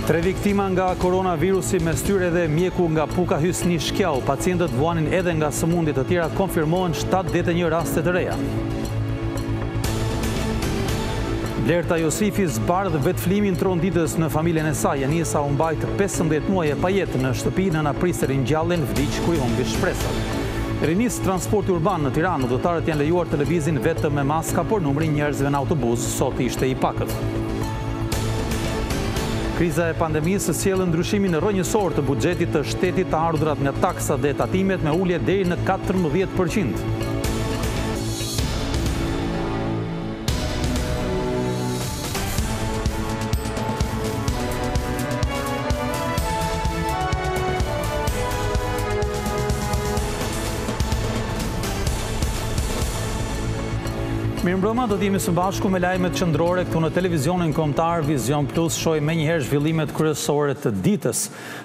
3 viktima nga koronavirusi me styre dhe mjeku nga Puka Hysni Shkjau. Pacientët vuanin edhe nga sëmundjet të tjera, konfirmohen 71 raste të reja. Blerta Josifi zbardh vetflimin tronditës në familjen e saj. Janisa u mbajt 15 muaj e pajet në shtëpi në Pristerin Gjallin, vdiq ku i humbi shpresat. Rinis transporti urban në Tiranë, udhëtarët janë lejuar të lëvizin vetëm me maska, por numri njerëzve në autobus sot ishte i pakët. Kriza e pandemisë sjellën ndryshimin rrënjësor të buxhetit të shtetit, të ardhurat nga taksat dhe tatimet me ulje deri në 14%. Mirëmbrëma, do t'jemi së bashku me lajmet qendrore këtu në televizionin kombëtar Vizion Plus. Shohim menjëherë zhvillimet kryesore të ditës.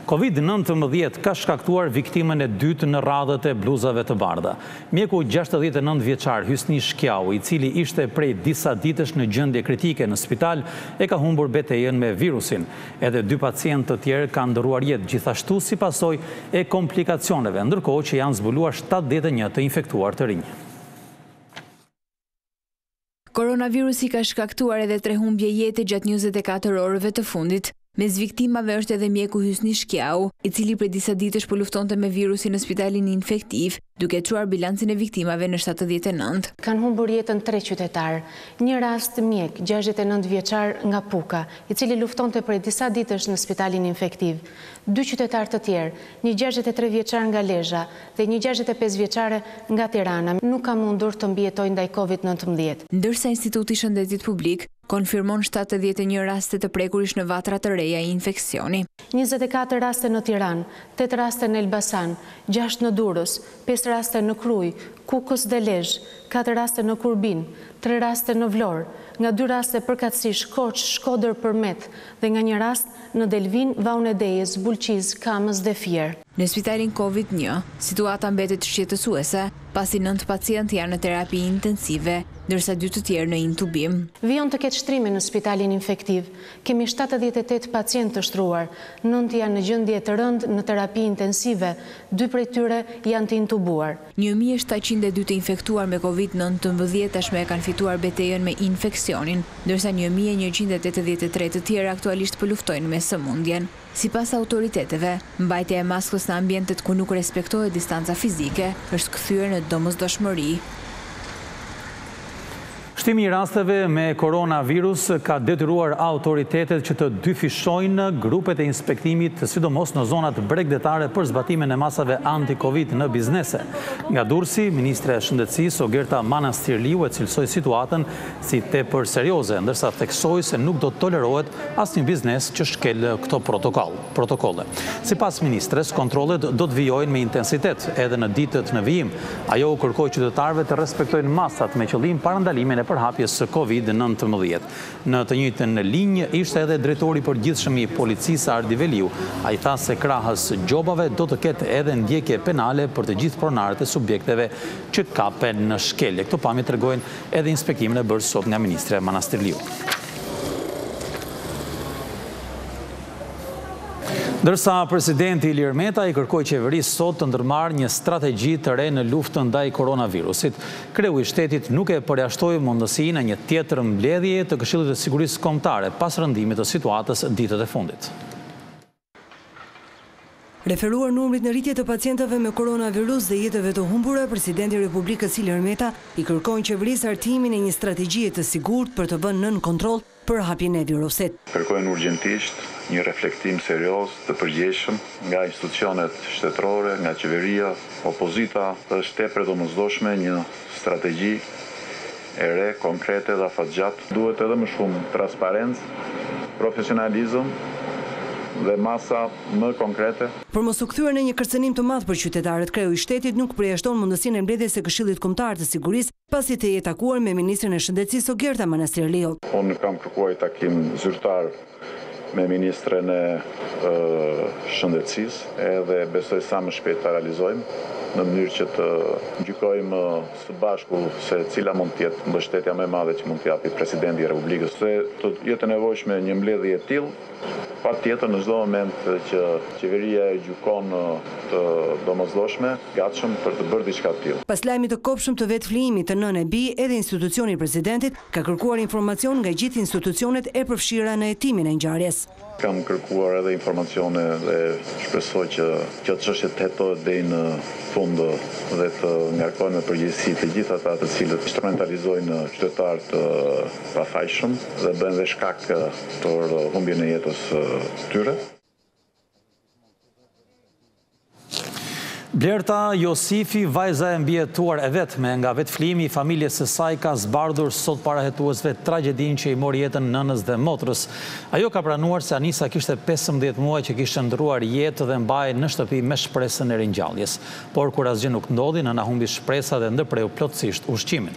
Covid-19 ka shkaktuar viktimën e dytë në radhët e bluzave të bardha. Mjeku 69 vjeçar Hysni Shkjau, i cili ishte prej disa ditësh në gjendje kritike në spital, e ka humbur betejën me virusin. Edhe 2 pacientë të tjerë kanë ndëruar jetë, gjithashtu si pasojë e komplikacioneve, ndërkohë që janë zbuluar 71 të infektuar të rinj. Koronavirusi ka shkaktuar edhe 3 humbje jete gjatë 24 orëve të fundit. Mes viktimave është edhe mjeku Hysni Shkjau, i cili prej disa ditësh po luftonte me virusin në spitalin infektiv, duke çuar bilancin e viktimave në 79. Kanë humbur jetën 3 qytetarë. Një rast mjek, 69 vjeçar nga Puka, i cili luftonte prej disa ditësh në spitalin infektiv. 2 qytetarë të tjerë, një 63 vjeçar nga Lezhë dhe një 65 vjeçare nga Tirana, nuk ka mundur të mbijetojnë ndaj Covid-19. Ndërsa Instituti i Shëndetit Publik konfirmon 71 raste të prekurish në vatra të reja i infeksioni. 24 raste në Tiranë, 8 raste në Elbasan, 6 në Durrës, 5 raste në Krujë, Kukës dhe Lezhë, 4 raste në Kurbin, 3 raste në Vlorë, nga 2 raste përkatësisht Shkoç, Shkodër, Përmet dhe nga një rast në Delvin, Vaun e Dejës, Bulqiz, Kamës dhe Fier. Në spitalin Covid-1, situata mbetet shqetësuese, pasi 9 pacientë janë në terapi intensive, ndërsa 2 të tjerë në intubim. Vijon të ketë shtrime në spitalin infektiv. Kemi 78 pacientë të shtruar, 9 janë në gjendje të rëndë në terapi intensive, 2 prej tyre janë të intubuar. 1702 të infektuar me Covid-19 tashmë e kanë fituar betejën me infeksionin, ndërsa 1183 të tjerë aktualisht po luftojnë me sëmundjen. Sipas autoriteteve, mbajtja e maskës në ambientet ku nuk respektohet distanca fizike është kthyer në domosdoshmëri. Shtimi i rasteve me koronavirus ka detyruar autoritetet që të dyfishojnë grupet e inspektimit, sidomos në zonat bregdetare për zbatimin e masave anti-Covid në biznese. Nga Durrësi, Ministre e Shëndetësisë Ogerta Manastirliu e cilësoi situatën si tepër serioze, ndërsa theksoi se nuk do të tolerohet asnjë biznes që shkel këto protokolle. Sipas ministres, kontrollet do të vijojnë me intensitet edhe në ditët në vijim. Ajo u kërkoi qytetarëve të respektojnë masat me qëllim parandalimin e përhapjes së Covid-19. Në të njëjtën linjë ishte edhe drejtori i përgjithshëm i policisë Ardi Veliu. Ai tha se krahas gjobave do të ketë edhe ndjekje penale për të gjithë pronarët e subjekteve që kapen në shkelje. Këto pamje tregojnë edhe inspektimin e bërë sot nga Ministre Manastirliu. Ndërsa presidenti Ilir Meta i kërkoi qeverisë sot të ndërmarrë një strategji të re në luftën ndaj koronavirusit. Kreu i shtetit nuk e përjashtoi mundësinë e një tjetër mbledhje të Këshillit të Sigurisë Kombëtare pas rëndimit të situatës ditët e fundit. Referuar numrit në rritje të pacientëve me koronavirus dhe jetëve të humbura, presidenti i Republikës Ilir Meta i kërkoi qeverisë hartimin e një strategjie të sigurt për të vënë nën kontroll për hapjen e virusit. Kërkojnë urgjentisht një reflektim serioz të përgjegjshëm nga institucionet shtetërore, nga qeveria, opozita. Është tepër domosdoshme një strategji e re, konkrete dhe afatgjatë. Duhet edhe më shumë transparencë, profesionalizëm dhe masa më konkrete. Për mos u kthyer në një kërcënim të madh për qytetarët, kreu i shtetit nuk përjashton mundësinë e mbledhjes së Këshillit Kombëtar të Sigurisë pasi të jetë takuar me ministrin e Shëndetësisë Ogerta Manastirliu. Unë kam kërkuar takim zyrtar me ministren e Shëndetësisë edhe besoj sa më shpejt ta realizojmë. në mënyrë që të gjykojmë së bashku se cila mund të jetë mbështetja më e madhe që mund t'japi presidenti i Republikës. Se të jetë nevojshme një mbledhje e tillë, patjetër në çdo moment që qeveria e gjykon të domosdoshme, gatshëm për të bërë diçka të tillë. Pas lajmit të kopshëm të vetflijimit të nënë e bi, edhe institucioni i presidentit ka kërkuar informacion nga gjithë institucionet e përfshira në hetimin e ngjarjes. Kam kërkuar edhe informacione dhe shpresoj që kjo çështje të hetohet deri në fund dhe të ngarkohen me përgjegjësi të gjithë ata të cilët instrumentalizojnë qytetarët pafajshëm dhe bëjnë dhe shkak për humbjen e jetës tyre. Blerta Josifi, vajza e mbjetuar e vetme nga vetflimi i familjes së saj, ka zbardhur sot para hetuesve tragjedin që i mori jetën nënës dhe motrës. Ajo ka pranuar se Anisa kishte 15 muaj që kishte ndruar jetë dhe mbahej në shtëpi me shpresën e ringjalljes. Por kur asgjë nuk ndodhi, nëna humbi shpresa dhe ndërpreu plotësisht ushqimin.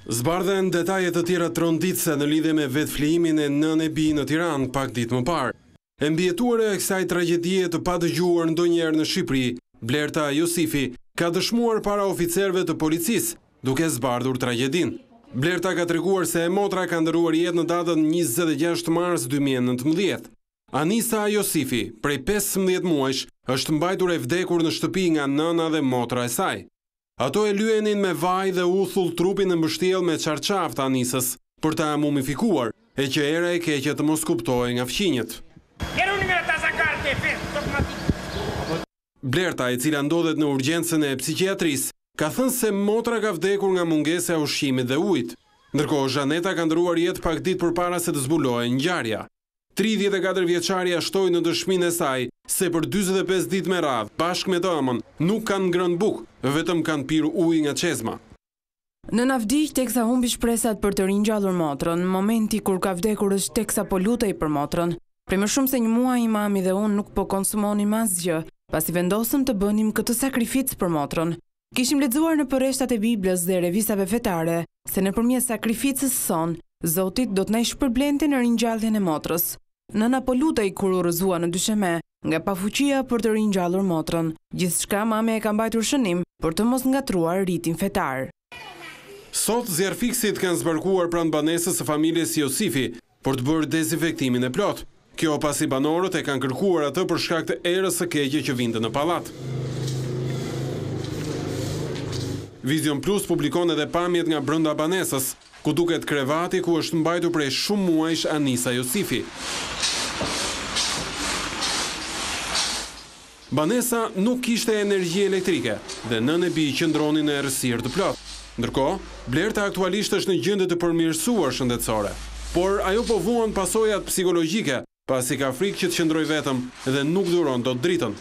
Zbardhen detaje të tjera tronditëse në lidhje me vetflimin e nënë e bi në Tiranë pak ditë më parë. E mbjetuare e kësaj tragjedie të padëgjuar ndonjëherë në Shqipëri, Blerta Josifi ka dëshmuar para oficerëve të policisë, duke zbardhur tragjedin. Blerta ka treguar se e motra ka ndëruar jetë në datën 26 mars 2019. Anisa Josifi, prej 15 muajsh, është mbajtur e vdekur në shtëpi nga nëna dhe motra e saj. Ato e lyenin me vaj dhe uthull trupin në mbështjell me çarçaf të Anisës për ta mumifikuar, e që era e keqe të mos kuptohej nga fqinjet. Blerta, e cila ndodhet në urgjencën e psikiatrisë, ka thënë se motra ka vdekur nga mungesa e ushqimit dhe ujit. Ndërkohë Zhaneta ka ndëruar jetë pak ditë përpara se të zbulohej ngjarja. 34 vjeçaria shtoi në dëshminë e saj se për 45 ditë me radhë, bashkë me dëmën, nuk kanë ngrënë bukë, vetëm kanë pirë ujë nga çezma. Nëna vdiq teksa humbi shpresat për të ringjallur motrën, momenti kur ka vdekur është teksa po lutej për motrën. Prej më shumë se një muaj mami dhe unë nuk po konsumonim asgjë, pasi vendosëm të bënim këtë sakrificë për motrën. Kishim lexuar në përreshtat e Biblës dhe revistave fetare se nëpërmjet sakrificës son, Zoti do të na shpërblente në ringjalljen e motrës. Nëna po lutej kur u rrëzua në dysheme nga pafuqia për të ringjallur motrën. Gjithçka mami e ka mbajtur shënim për të mos ngatruar ritin fetar. Sot zjarfiksit kanë zbarkuar pranë banesës së familjes Josifi për të bërë dezinfektimin e plot. Kjo pasi banorët e kanë kërkuar atë për shkak të erës së keqe që vinte në pallat. Vizion Plus publikon edhe pamjet nga brenda banesës, ku duket krevati ku është mbajtur prej shumë muajsh Anisa Josifi. Banesa nuk kishte energji elektrike dhe nënë e bi qëndronin në errësirë të plot. Ndërkohë, Blerta aktualisht është në gjendje të përmirësuar shëndetësore, por ajo po vuan pasojat psikologjike, pasi ka frikë që të qëndroj vetëm dhe nuk duron dot dritën.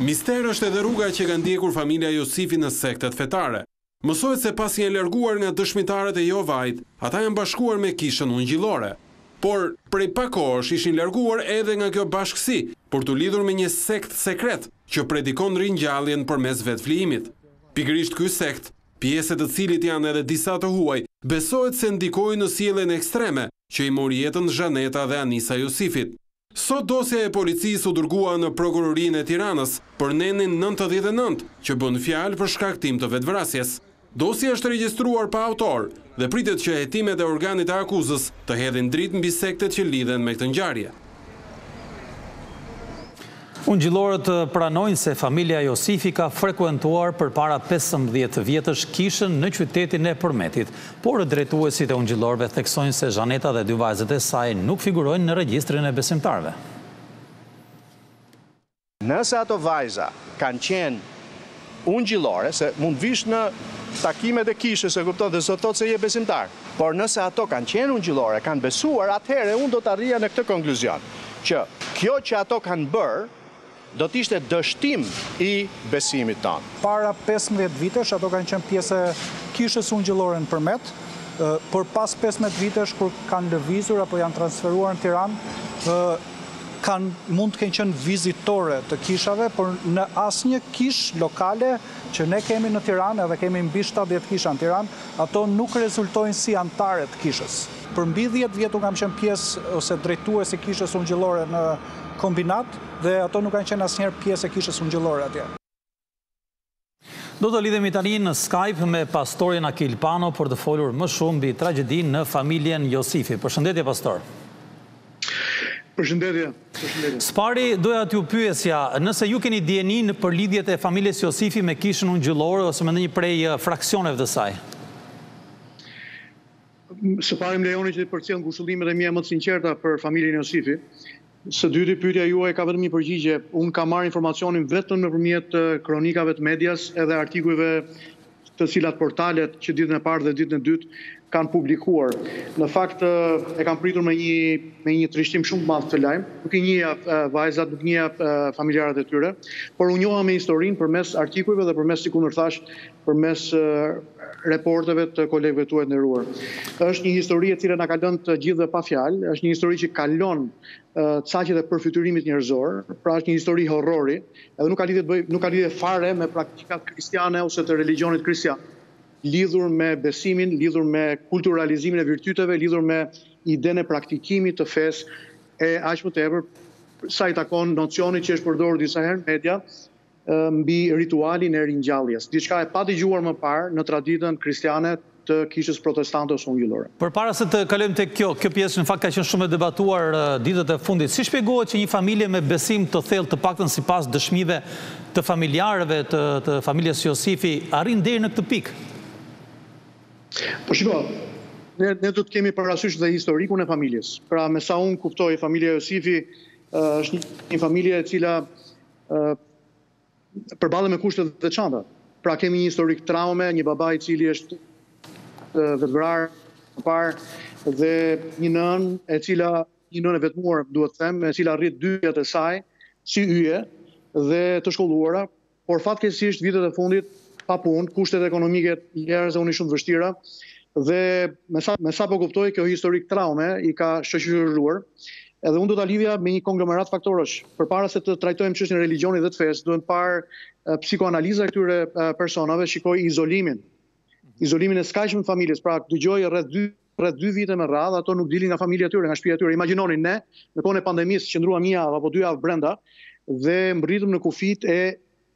Mister është edhe rruga që ka ndjekur familja Josifi në sektet fetare. Mësohet se pasi janë larguar nga dëshmitarët e Jovait, ata janë bashkuar me kishën ungjillore. Por prej pak kohësh ishin larguar edhe nga kjo bashkësi për të lidhur me një sekt sekret që predikon ringjalljen përmes vetflijimit. Pikërisht ky sekt, pjesët të cilit janë edhe disa të huaj, besohet se ndikojnë në sjelljen ekstreme që i mori jetën Zhaneta dhe Anisa Josifit. Sot dosja e policisë u dërgua në prokurorinë e Tiranës për nenin 99 që bën fjalë për shkaktim të vetvrasjes. Dosja është regjistruar pa autor dhe pritet që hetimet e organit të akuzës të hedhin dritë mbi sektet që lidhen me këtë ngjarje. Ungjillorët pranojnë se familja Josifi ka frekuentuar përpara 15 vjetësh kishën në qytetin e Përmetit, por drejtuesit e ungjillorëve theksojnë se Zhaneta dhe 2 vajzat e saj nuk figurojnë në regjistrin e besimtarëve. Nëse ato vajza kanë qenë ungjillore, se mund vish në takimet e kishës, e kupton, dhe sot thotë se je besimtar. Por nëse ato kanë qenë ungjillore, kanë besuar, atëherë unë do të arrija në këtë konkluzion, që kjo që ato kanë bërë do t'ishte dështim i besimit tonë. Para 15 vitesh ato kanë qenë pjesë kishës ungjillore në Përmet, por pas 15 vitesh kur kanë lëvizur apo janë transferuar në Tiranë, mund të kenë qenë vizitore të kishave, por në asnjë kish lokale që ne kemi në Tiranë, edhe kemi mbi 70 kisha në Tiranë, ato nuk rezultojnë si antare të kishës. për mbi 10 vjet unë kam qenë pjesë ose drejtues e kishës ungjillore në kombinat dhe ato nuk kanë qenë asnjëherë pjesë e kishës ungjillore atje. Do të lidhemi tani në Skype me pastorin Akil Pano për të folur më shumë mbi tragjedinë në familjen Josifi. Përshëndetje, pastor. Përshëndetje. Spari, doja t'ju pyesja, nëse ju keni dijenin për lidhjet e familjes Josifi me kishën ungjillore ose me ndonjë prej fraksioneve të saj? Së pari më lejoni që të përcjell ngushëllimet e mia më të sinqerta për familjen Josifi. Së dyti, pyetja juaj ka vetëm një përgjigje. Unë kam marrë informacionin vetëm nëpërmjet kronikave të medias edhe artikujve të cilat portalet që ditën e parë dhe ditën e dytë kanë publikuar. Në fakt e kam pritur me një trishtim shumë të madh këtë lajm. Nuk i njeh vajzat, nuk i njeh familjarët e tyre, por u njoha me historinë përmes artikujve dhe përmes, si kundër thash, përmes reporteve të kolegëve tuaj të nderuar. Është një histori e cila na ka lënë të gjithëve pa fjalë, është një histori që kalon caqet e përfytyrimit njerëzor, pra është një histori horrori, edhe nuk ka lidhje fare me praktikat kristiane ose të religionit kristian, lidhur me besimin, lidhur me kulturalizimin e virtyteve, lidhur me idenë e praktikimit të fesë e aq më tepër sa i takon nocionit që është përdorur disa herë në media mbi ritualin e ringjalljes, diçka e padëgjuar më parë në traditën kristiane të kishës protestante ose ungjillore. Përpara se të kalojmë tek kjo pjesë, në fakt ka qenë shumë e debatuar ditët e fundit. Si shpjegohet që një familje me besim të thellë, të paktën sipas dëshmive të familjarëve të familjes Josifi, arrin deri në këtë pikë? Po shiko, ne do të kemi parasysh dhe historikun e familjes. Pra, me sa unë kuptoj, familja Josifi është një familje e cila përballet me kushte të veçanta. Pra, kemi një historik traume, një baba i cili është vetëvrar më parë dhe një nënë e vetmuar, duhet të them, e cila rrit 2 vjet e saj si yje dhe të shkolluara, por fatkeqësisht vitet e fundit pa punë, kushtet ekonomike njerëzve shumë të vështira dhe me sa po kuptoj, kjo historik traume i ka shoqëruar. Edhe unë do ta lidhja me një konglomerat faktorësh. Përpara se të trajtojmë çështjen e religionit dhe të fesë, duhet parë psikoanaliza e këtyre personave, shikoj izolimin e skajshëm të familjes. Pra, dëgjoj rreth 2 vite me radhë, ato nuk dilin nga familja e tyre, nga shtëpia e tyre. Imagjinoni ne, në kohën e pandemisë, qëndruam 1 javë apo 2 javë brenda dhe mbritëm në kufit e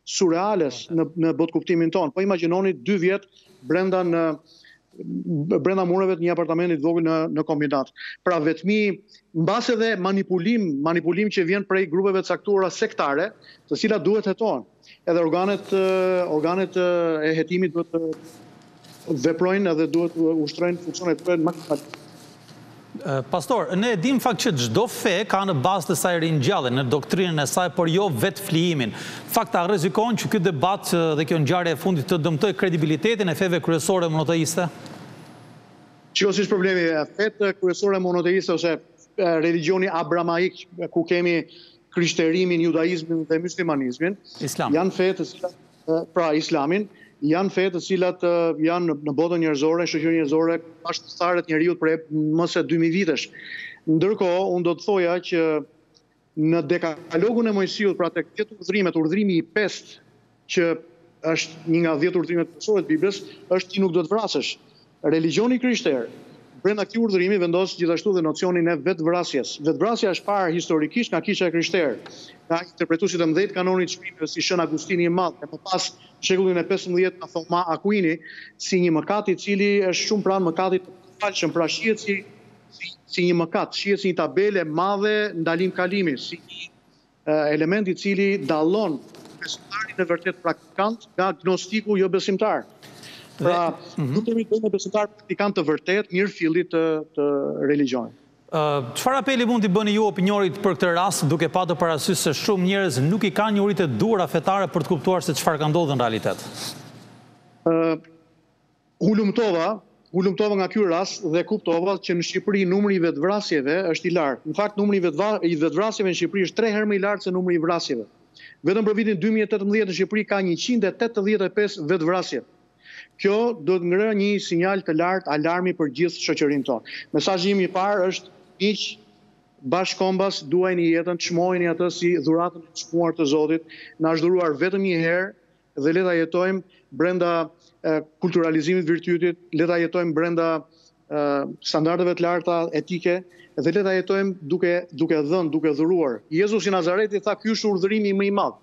surreales në botkuptimin ton. Po imagjinoni 2 vjet brenda mureve të një apartamenti të vogël në kombinat. Pra vetmi mbas edhe manipulim që vjen prej grupeve të caktuara sektare, të cilat duhet hetohen. Edhe organet e hetimit duhet të veprojnë edhe duhet të ushtrojnë funksionet e tyre maksimalisht. Pastor, ne dim fakt që çdo fe ka në bazë të saj ringjalljen, në doktrinën e saj, por jo vetë flijimin. Fakt a rrezikon që ky debat dhe kjo ngjarje e fundit të dëmtojë kredibilitetin e feve kryesore monoteiste? Çiko si është problemi, fetë kryesore monoteiste ose religioni abramaik, ku kemi krishterimin, judaizmin dhe muslimanizmin, janë fetë të cilat, pra islamin, janë fetë të cilat janë në botën njerëzore, në shoqërinë njerëzore, bashkëtarët njeriut për më se 2000 vitesh. Ndërkohë, unë do të thoja që në dekalogun e Mojsiut, pra tek 10 urdhrimet, urdhrimi i 5, që është një nga 10 urdhrimet kryesore të Biblës, është ti nuk do të vrasësh. Religioni krishter, brenda këtij urdhrimi vendos gjithashtu dhe nocionin e vetvrasjes. Vetvrasja është parë historikisht nga kisha e krishterë, nga interpretuesit e mëdhenj të kanonit të shkrimeve si Shën Agustini i Madh, e më pas shekullin e 15 nga Thoma Aquini, si një mëkat i cili është shumë pranë mëkatit të falshëm, pra shihet si një mëkat, shihet si një tabele madhe ndalim-kalimi, si një element i cili dallon besimtarin e vërtet praktikant nga gnostiku jo besimtar. Pra, nuk kemi të me besimtar praktikant të vërtet, mirëfillit të religionit. Çfarë apeli mund t'i bëni ju opinionit për këtë rast, duke patur parasysh se shumë njerëz nuk i kanë një uritë duhura fetare për të kuptuar se çfarë ka ndodhur në realitet? Hulumtova nga ky rast dhe kuptova që në Shqipëri numri i vetvrasjeve është i lartë. Në fakt, numri i vetvrasjeve në Shqipëri është 3 herë më i lartë se numri i vrasjeve. Vetëm për vitin 2018 në Shqipëri ka 185 vetvrasje. Kjo do të ngërë një sinjal të lartë alarmi për gjithë shoqërinë tonë. Mesazhi im i parë është miq, bashkombas, duajini jetën, çmojini atë si dhuratën e çmuar të Zotit, na është dhuruar vetëm një herë dhe le ta jetojmë brenda kulturalizimit virtytit, le ta jetojmë brenda standardeve të larta etike, dhe le ta jetojmë duke dhënë, duke dhuruar. Jezusi i Nazareti tha, ky është urdhërimi më i madh.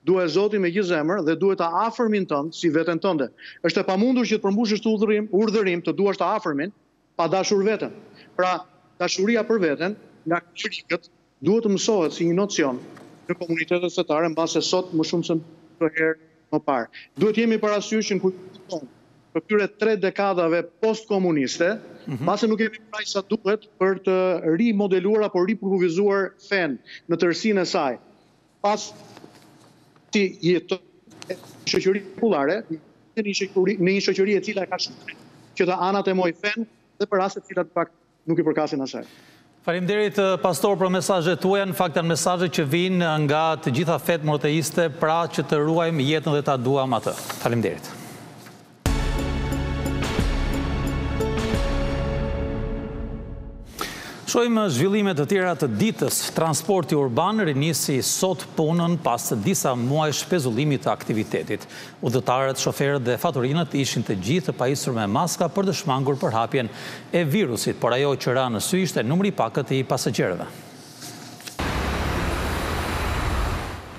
Duhet Zotin me gjithë zemër dhe duhet ta afërmin tënd si veten tënde. Është e pamundur që të përmbushësh këtë urdhërim të duash ta afërmin pa dashur veten. Pra, dashuria për veten nga klerikët duhet të mësohet si një nocion në komunitetet fetare, mbase sot më shumë se herë më parë. Duhet jemi parasysh në kujtim për këtyre 3 dekadave postkomuniste, mbase nuk kemi praj sa duhet për të rimodeluar apo ripruvizuar fen në tërësinë e saj. Pas ti jeton në shoqëri popullare, në një shoqëri e cila ka shumë që të anatemoj fen dhe për raste të cilat pak nuk i përkasin asaj. Faleminderit pastor për mesazhet tuaja, në fakt janë mesazhe që vijnë nga të gjitha fetë monoteiste, pra që të ruajmë jetën dhe ta duam atë. Faleminderit. Shohim zhvillimet të tjera të ditës. Transporti urban rinisi sot punën pas disa muajsh pezullimit të aktivitetit. Udhëtarët, shoferët dhe faturinët ishin të gjithë të pajisur me maska për të shmangur përhapjen e virusit, por ajo që ra në sy ishte numri i pakët i pasagjerëve.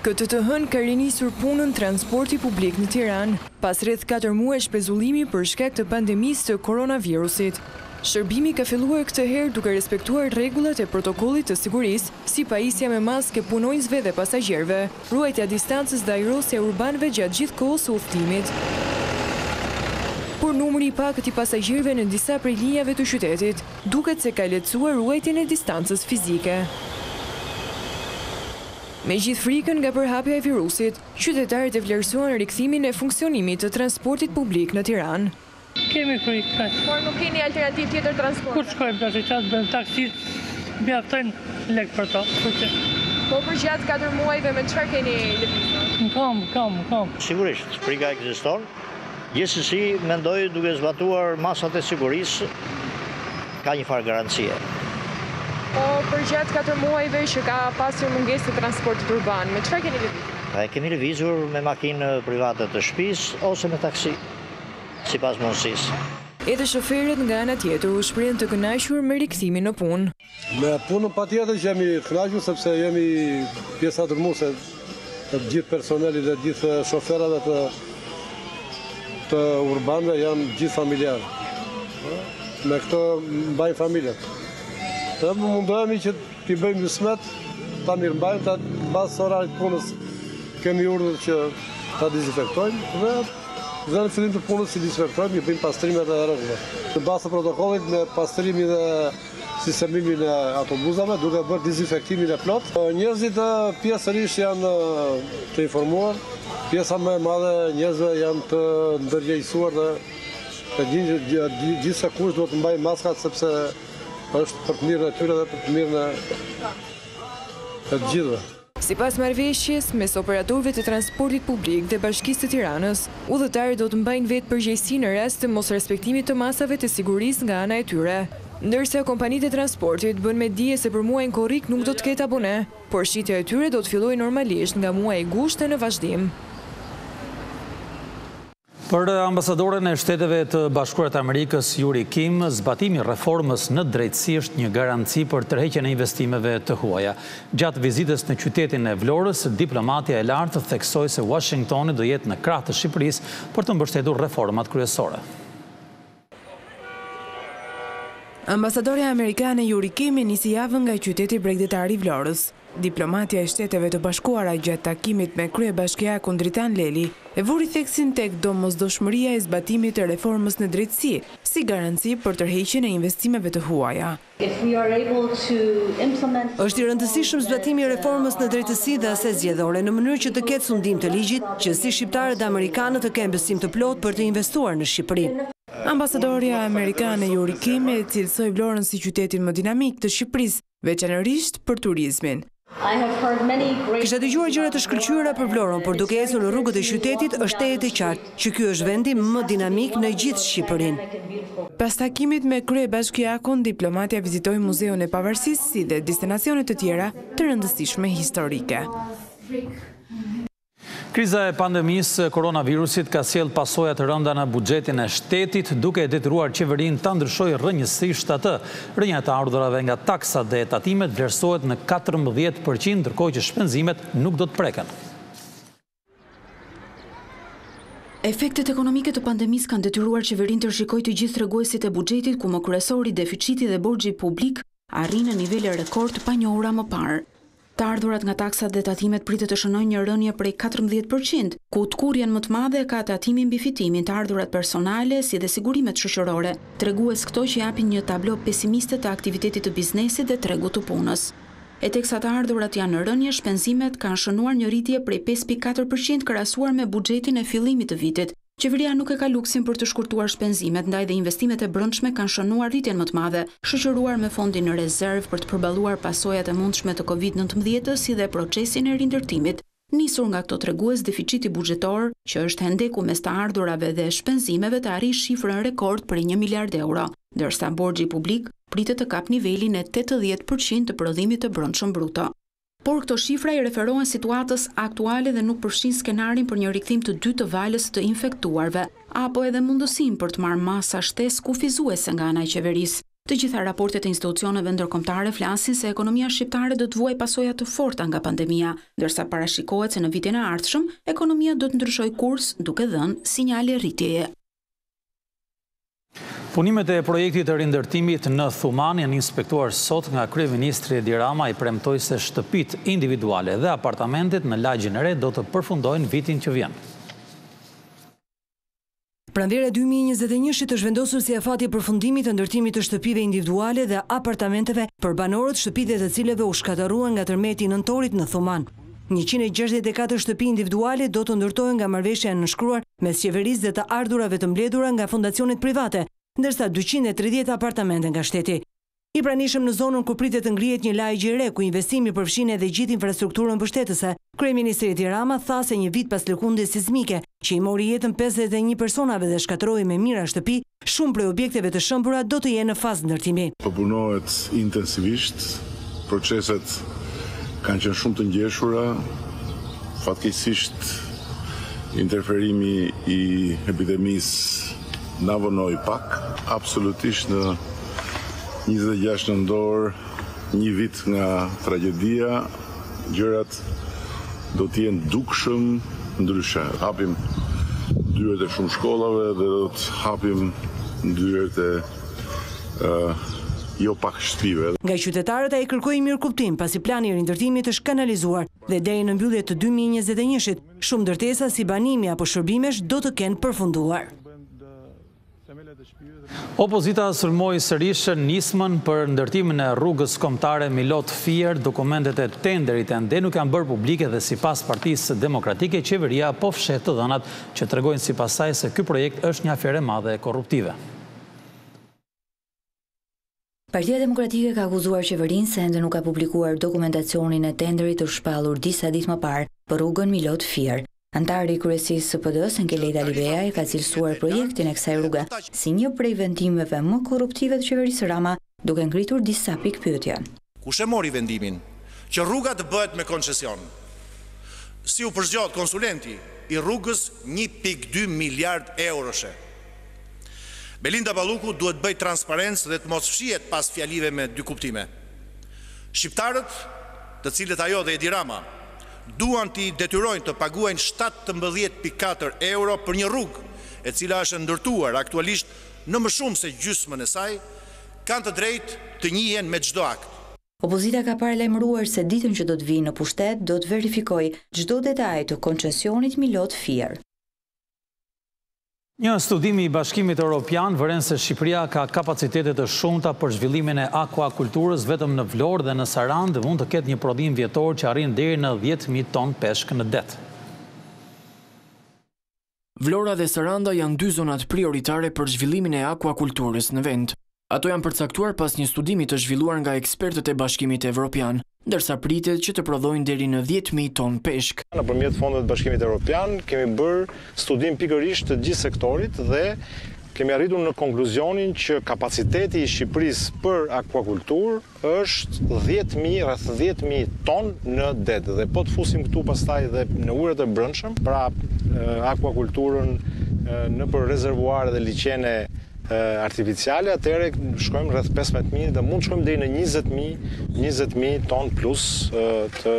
Këtë të hënë ka rinisur punën transporti publik në Tiranë, pas rreth 4 muajsh pezullimi për shkak të pandemisë të koronavirusit. Shërbimi ka filluar këtë herë duke respektuar rregullat e protokollit të sigurisë, si pajisja me maske punonjësve dhe pasagjerëve, ruajtja distancës dhe ajrosja urbanëve gjatë gjithë kohës së udhëtimit. Por numri i pakët i pasagjerëve në disa prej linjave të qytetit duket se ka lehtësuar ruajtjen e distancës fizike. Me gjithë frikën nga përhapja e virusit, qytetarët e vlerësuan rikthimin e funksionimit të transportit publik në Tiranë. Kemi frikë. Por nuk keni alternativë tjetër transporti? Kur shkojmë të qatë bëjmë taksit, mjaftojnë lekë për to. Po për gjatë 4 muajve me çfarë keni lëvizur? Kam. Sigurisht, frika ekziston. Gjithsesi, mendoj duke zbatuar masat e sigurisë, ka një farë garancie. Po për gjatë 4 muajve që ka pasur mungesë të transportit urban, me çfarë keni lëvizur? Kemi lëvizur me makinë private të shtëpisë ose me taksi. Si pas mundësisë. Edhe shoferët nga ana tjetër u shprehen të kënaqur me rikthimin në punë. Me punën patjetër që jemi të kënaqur sepse jemi pjesa dërmuese të gjithë personelit dhe gjithë shoferëve të urbanëve janë gjithë familjarë. Me këto mbajnë familjet. Të mundohemi që t'i bëjmë mësmet, ta mirëmbajmë, ta pas orarit punës kemi urdhër që ta dezinfektojmë dhe në fillim të punës si disinfektojmë, i bëjmë pastrimet e rrugëve. Në bazë të protokollit me pastrimin dhe sistemimin e autobusave, duke bërë dezinfektimin e plot. Njerëzit pjesërisht janë të informuar, pjesa më e madhe njerëzve janë të ndërgjegjësuar dhe dinë që gjithse kush duhet të mbajë maskat sepse është për të mirën e tyre dhe për të mirën e të gjithëve. Sipas marrëveshjes mes operatorëve të transportit publik dhe Bashkisë së Tiranës, udhëtarët do të mbajnë vetë përgjegjësinë në rast të mosrespektimit të masave të sigurisë nga ana e tyre. Ndërsa kompanitë e transportit bën me dije se për muajin korrik nuk do të ketë abone, por shitja e tyre do të fillojë normalisht nga muaji gusht e në vazhdim. Për ambasadoren e Shteteve të Bashkuara të Amerikës, Yuri Kim, zbatimi i reformës në drejtësi është një garanci për tërheqjen e investimeve të huaja. Gjatë vizitës në qytetin e Vlorës, diplomatja e lartë theksoi se Washingtoni do jetë në krah të Shqipërisë për të mbështetur reformat kryesore. Ambasadorja amerikane Yuri Kim nisi javën nga qyteti bregdetar i Vlorës. Diplomatja e Shteteve të Bashkuara gjatë takimit me kryebashkiakun Dritan Leli e vuri theksin tek domosdoshmëria e zbatimit të reformës në drejtësi, si garanci për tërheqjen e investimeve të huaja. Është i rëndësishëm zbatimi i reformës në drejtësi dhe asaj zgjedhore në mënyrë që të ketë sundim të ligjit, që si shqiptarët dhe amerikanët të kenë besim të plot për të investuar në Shqipëri. Ambasadorja amerikane Yuri Kim e cilësoi Vlorën si qytetin më dinamik të Shqipërisë, veçanërisht për turizmin. Kisha dëgjuar gjëra të shkëlqyera për Vlorën, por duke ecur në rrugët e qytetit është tejet e qartë që ky është vendi më dinamik në gjithë Shqipërinë. Pas takimit me kryebashkiakun, diplomatja vizitoi Muzeun e Pavarësisë si dhe destinacione të tjera të rëndësishme historike. Kriza e pandemisë koronavirusit ka sjellë pasoja të rënda në buxhetin e shtetit, duke detyruar qeverinë ta ndryshojë rrënjësisht atë. Rrënja e të ardhurave nga taksat dhe tatimet vlerësohet në 14%, ndërkohë që shpenzimet nuk do të preken. Efektet ekonomike të pandemisë kanë detyruar qeverinë të rishikojë të gjithë treguesit e buxhetit, ku më kryesori deficiti dhe borxhi publik arrin në nivele rekord pa njohura më parë. Të ardhurat nga taksat dhe tatimet pritet të shënojnë një rënje prej 14%, ku utkurjen më të madhe ka tatimi mbi fitimin, të ardhurat personale si dhe sigurimet shoqërore, tregues këto që japin një tablo pesimiste të aktivitetit të biznesit dhe tregut të punës. E teksa të ardhurat janë në rënje, shpenzimet kanë shënuar një rritje prej 5.4% krahasuar me buxhetin e fillimit të vitit. Qeveria nuk e ka luksin për të shkurtuar shpenzimet, ndaj dhe investimet e brendshme kanë shënuar rritjen më të madhe, shoqëruar me fondin në rezervë për të përballuar pasojat e mundshme të Covid-19 si dhe procesin e rindërtimit. Nisur nga këto tregues, deficiti buxhetor, që është hendeku mes të ardhurave dhe shpenzimeve, të arrijë shifrën rekord për 1 miliard euro, ndërsa borxhi publik pritet të kapë nivelin e 80% të prodhimit të brendshëm bruto. Por këto shifra i referohen situatës aktuale dhe nuk përfshin skenarin për një rikthim të dytë të valës të infektuarve, apo edhe mundësinë për të marrë masa shtesë kufizuese nga ana e qeverisë. Të gjitha raportet e institucioneve ndërkombëtare flasin se ekonomia shqiptare do të vuajë pasoja të forta nga pandemia, ndërsa parashikohet se në vitin e ardhshëm ekonomia do të ndryshojë kurs, duke dhënë sinjale rritjeje. Punimet e projektit të rindërtimit në Thuman janë inspektuar sot nga kryeministri Edi Rama. I premtoi se shtëpitë individuale dhe apartamentet në Lajmën e Re do të përfundojnë vitin që vjen. Pranvera 2021 është vendosur si afati përfundimit të ndërtimit të shtëpive individuale dhe apartamenteve për banorët shtëpitë të cilëve u shkatëruan nga tërmeti nëntorit në Thuman. 164 shtëpi individuale do të ndërtohen nga marrëveshja e nënshkruar mes qeverisë dhe të ardhurave të mbledhura nga fondacionet private, ndërsa 230 apartamente nga shteti. I pranishëm në zonën ku pritet të ngrihet një lagje e re, ku investimi përfshin edhe gjithë infrastrukturën mbështetëse. Kryeministri Edi Rama tha se një vit pas lëkundjes sismike, që i mori jetën 51 personave dhe shkatërroi me mijëra shtëpi, shumë prej objekteve të shëmbura do të jenë në fazë ndërtimi. Punohet intensivisht, proceset kanë qenë shumë të ngjeshura, fatkeqësisht interferimi i epidemisë na vonoi pak, absolutisht në 26 nëntor, një vit nga tragedia, gjërat do të jenë dukshëm ndryshe. Hapim dyert e shumë shkollave dhe do të hapim dyert e jo pak shtëpive. Nga qytetarët ai kërkoi mirëkuptim pasi plani i rindërtimit është kanalizuar dhe deri në mbyllje të 2021-shit, shumë ndërtesa si banimi apo shërbimesh do të kenë përfunduar. Opozita sulmoi sërish nismën për ndërtimin e rrugës kombëtare Milot Fier. Dokumentet e tenderit ende nuk janë bërë publike dhe sipas Partisë Demokratike, qeveria po fshet të dhënat që tregojnë sipas saj se ky projekt është një aferë e madhe e korruptive. Partia Demokratike ka akuzuar qeverinë se ende nuk ka publikuar dokumentacionin e tenderit të shpallur disa ditë më parë për rrugën Milot Fier. Antari i kryesisë së PD-s, Nkeleta Libeja, ka cilësuar projektin e kësaj rruge si një prej vendimeve më korruptive të qeverisë Rama, duke ngritur disa pikpyetje. Kush e mori vendimin që rruga të bëhet me koncesion? Si u përzgjat konsulenti i rrugës 1.2 miliard euroshe? Belinda Balluku duhet bëj transparencë dhe të mos fshihet pas fjalive me dy kuptime. Shqiptarët, të cilët ajo dhe Edi Rama duan t'i detyrojnë të paguajnë 17.4 euro për një rrugë, e cila është ndërtuar aktualisht në më shumë se gjysmën e saj, kanë të drejtë të njihen me çdo akt. Opozita ka paralajmëruar se ditën që do të vijë në pushtet do të verifikojë çdo detaj të koncesionit Milot Fier. Një studim i Bashkimit Evropian vëren se Shqipëria ka kapacitete të shumta për zhvillimin e akuakulturës. Vetëm në Vlorë dhe në Sarandë mund të ketë një prodhim vjetor që arrin deri në 10.000 ton peshk në det. Vlora dhe Saranda janë dy zonat prioritare për zhvillimin e akuakulturës në vend. Ato janë përcaktuar pas një studimi të zhvilluar nga ekspertët e Bashkimit Evropian, ndërsa pritet që të prodhojnë deri në 10.000 ton peshk. Nëpërmjet fondeve të Bashkimit Evropian kemi bërë studim pikërisht të gjithë sektorit dhe kemi arritur në konkluzionin që kapaciteti i Shqipërisë për akvakulturë është rreth 10.000 ton në det. Dhe po të fusim këtu pastaj dhe në uret e brendshëm, pra akvakulturën në për rezervuare dhe liqene artificiale, atëherë shkojmë rreth 15.000 dhe mund shkojmë deri në 20.000 ton plus të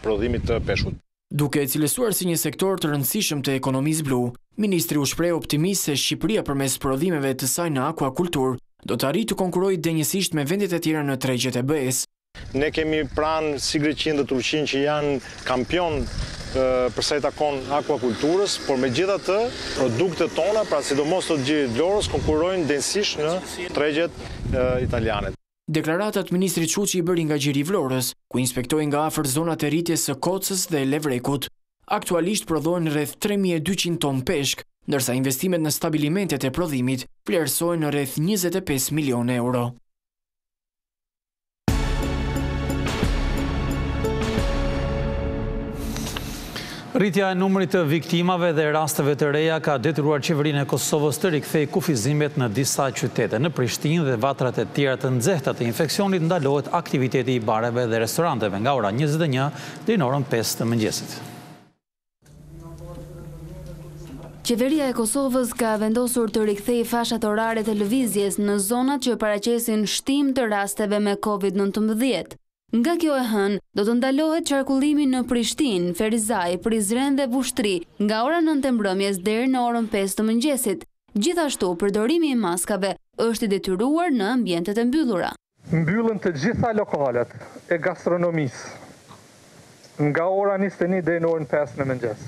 prodhimit të peshkut. Duke e cilësuar si një sektor të rëndësishëm të ekonomisë blu, ministri u shpreh optimist se Shqipëria përmes prodhimeve të saj në akvakulturë do të arrijë të konkurrojë denjësisht me vendet e tjera në tregjet e BE-s. Ne kemi pranë si Greqinë dhe Turqinë që janë kampion përsa i takon akvakulturës, por megjithatë produktet tona, pra sidomos të gjirit Vlorës, konkurrojnë denjësisht në tregjet italiane. Deklaratat ministri Çuçi i bëri nga gjiri i Vlorës, ku inspektoi nga afër zonat e rritjes së Kocës dhe Levrekut. Aktualisht prodhohen rreth 3.200 ton peshk, ndërsa investimet në stabilimentet e prodhimit vlerësohen në rreth 25 milionë euro. Rritja e numrit të viktimave dhe rasteve të reja ka detyruar qeverinë e Kosovës të rikthejë kufizimet në disa qytete. Në Prishtinë dhe vatrat e tjera të nxehta të infeksionit ndalohet aktiviteti i bareve dhe restoranteve nga ora 21 deri në orën 5 të mëngjesit. Qeveria e Kosovës ka vendosur të rikthejë fashat orare të lëvizjes në zonat që paraqesin shtim të rasteve me COVID-19. Nga kjo e hënë, do të ndalohet qarkullimi në Prishtinë, Ferizaj, Prizren dhe Vushtri nga ora 9 e mbrëmjes deri në orën 5 të mëngjesit. Gjithashtu, përdorimi i maskave është i detyruar në ambientet e mbyllura. Mbyllen të gjitha lokalet e gastronomisë nga ora 21 deri në orën 5 në mëngjes.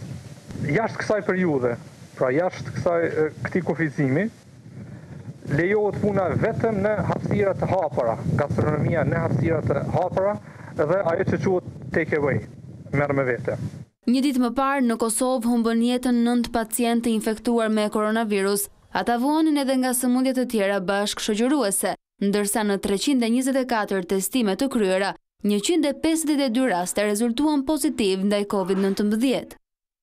Jashtë kësaj periudhe, pra jashtë këtij kufizimi, lejohet puna vetëm në hapësira të hapura, gastronomia në hapësira të hapura dhe ajo që quhet take away, merr me vete. Një ditë më parë në Kosovë humbën jetën 9 pacientë infektuar me koronavirus. Ata vuanin edhe nga sëmundje të tjera bashkëshogjëruese, ndërsa në 324 testime të kryera, 152 raste rezultuan pozitiv ndaj COVID-19.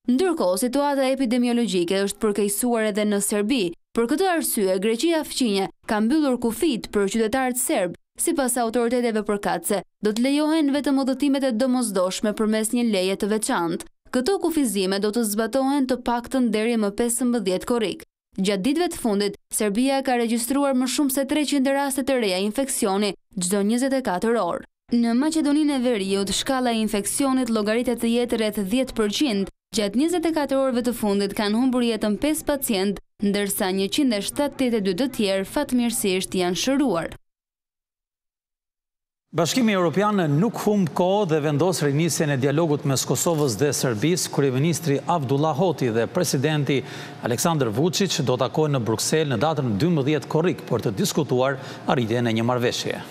Ndërkohë, situata epidemiologjike është përkeqësuar edhe në Serbi. Për këtë arsye, Greqia fqinje ka mbyllur kufit për qytetarët serb. Sipas autoriteteve përkatëse, do të lejohen vetëm udhëtimet e domosdoshme përmes një leje të veçantë. Këto kufizime do të zbatohen të paktën deri më 15 korrik. Gjatë ditëve të fundit, Serbia ka regjistruar më shumë se 300 raste të reja infeksioni çdo 24 orë. Në Maqedoninë e Veriut, shkalla e infeksionit llogaritet të jetë rreth 10%. Gjatë 24 orëve të fundit kanë humbur jetën 5 pacient, ndërsa 172 të tjerë fatmirësisht janë shëruar. Bashkimi Evropian nuk humb kohë dhe vendos rinisjen e dialogut mes Kosovës dhe Serbisë. Kryeministri Abdullah Hoti dhe presidenti Aleksandar Vučić do takohen në Bruksel në datën 12 korrik për të diskutuar arritjen e një marrëveshjeje.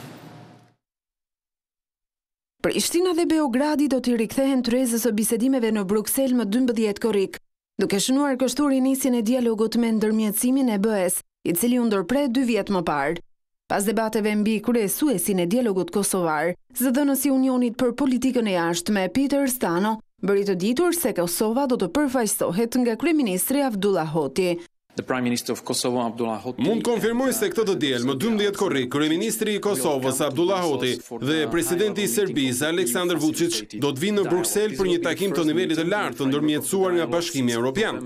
Prishtina dhe Beogradi do t'i rikthehen tryezës së bisedimeve në Bruksel më 12 korrik, duke shënuar kështu rinisjen e dialogut me ndërmjetësimin e BE-s, i cili u ndërpret 2 vjet më parë. Pas debateve mbi kryesuesin e dialogut kosovar, zëdhënësi i Unionit për politikën e jashtme Peter Stano bëri të ditur se Kosova do të përfaqësohet nga kryeministri Abdullah Hoti. Mund konfirmoj se këtë të diel, më 12 korrik, kryeministri i Kosovës Abdullah Hoti dhe presidenti i Serbisë Aleksandar Vučić do të vinë në Bruksel për një takim të nivelit të lartë të ndërmjetësuar nga Bashkimi Evropian.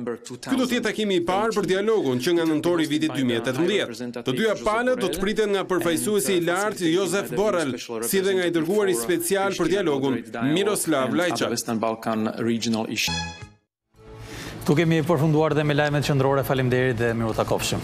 Ky do të jetë takimi i parë për dialogun që nga nëntori i vitit 2018. Të dyja palët do të pritet nga përfaqësuesi i lartë Josef Borrell, si dhe nga i dërguari special për dialogun Miroslav Lajçak. Tu kemi përfunduar dhe me lajmet qendrore. Faleminderit dhe miru takofshim.